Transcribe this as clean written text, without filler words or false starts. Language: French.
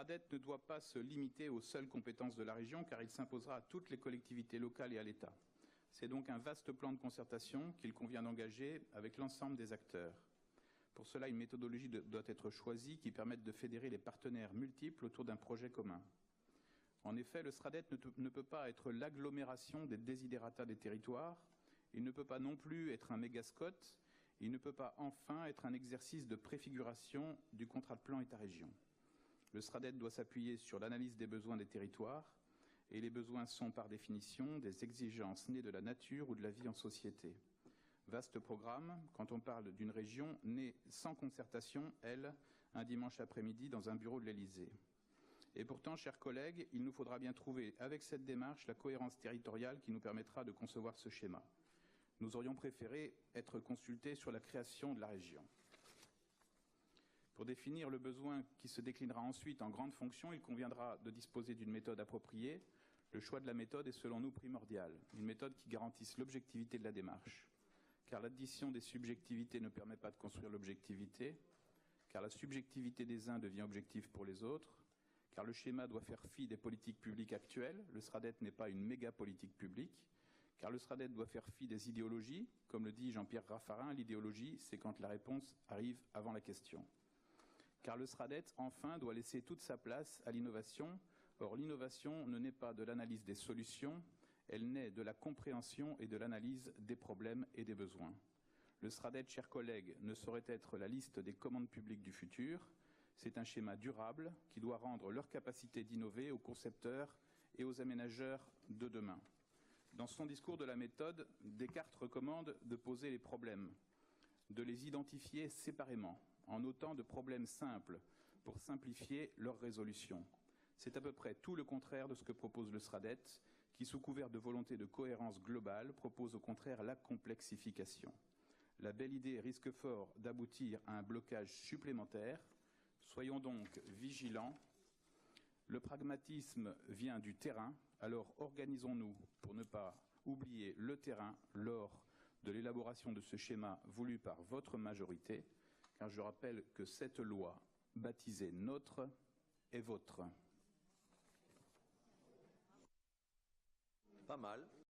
SRADET ne doit pas se limiter aux seules compétences de la région, car il s'imposera à toutes les collectivités locales et à l'État. C'est donc un vaste plan de concertation qu'il convient d'engager avec l'ensemble des acteurs. Pour cela, une méthodologie doit être choisie qui permette de fédérer les partenaires multiples autour d'un projet commun. En effet, le SRADET ne peut pas être l'agglomération des desiderata des territoires, il ne peut pas non plus être un mégascote, il ne peut pas enfin être un exercice de préfiguration du contrat de plan État-région. Le SRADET doit s'appuyer sur l'analyse des besoins des territoires, et les besoins sont par définition des exigences nées de la nature ou de la vie en société. Vaste programme, quand on parle d'une région née sans concertation, elle, un dimanche après-midi dans un bureau de l'Élysée. Et pourtant, chers collègues, il nous faudra bien trouver avec cette démarche la cohérence territoriale qui nous permettra de concevoir ce schéma. Nous aurions préféré être consultés sur la création de la région. Pour définir le besoin qui se déclinera ensuite en grandes fonctions, il conviendra de disposer d'une méthode appropriée. Le choix de la méthode est selon nous primordial, une méthode qui garantisse l'objectivité de la démarche. Car l'addition des subjectivités ne permet pas de construire l'objectivité, car la subjectivité des uns devient objective pour les autres, car le schéma doit faire fi des politiques publiques actuelles, le SRADET n'est pas une méga politique publique, car le SRADET doit faire fi des idéologies, comme le dit Jean-Pierre Raffarin, l'idéologie c'est quand la réponse arrive avant la question. Car le SRADET, enfin, doit laisser toute sa place à l'innovation. Or, l'innovation ne naît pas de l'analyse des solutions, elle naît de la compréhension et de l'analyse des problèmes et des besoins. Le SRADET, chers collègues, ne saurait être la liste des commandes publiques du futur. C'est un schéma durable qui doit rendre leur capacité d'innover aux concepteurs et aux aménageurs de demain. Dans son discours de la méthode, Descartes recommande de poser les problèmes, de les identifier séparément, en autant de problèmes simples pour simplifier leur résolution. C'est à peu près tout le contraire de ce que propose le SRADET, qui, sous couvert de volonté de cohérence globale, propose au contraire la complexification. La belle idée risque fort d'aboutir à un blocage supplémentaire. Soyons donc vigilants. Le pragmatisme vient du terrain, alors organisons-nous pour ne pas oublier le terrain lors de l'élaboration de ce schéma voulu par votre majorité, car je rappelle que cette loi, baptisée NOTRe, est vôtre. Pas mal.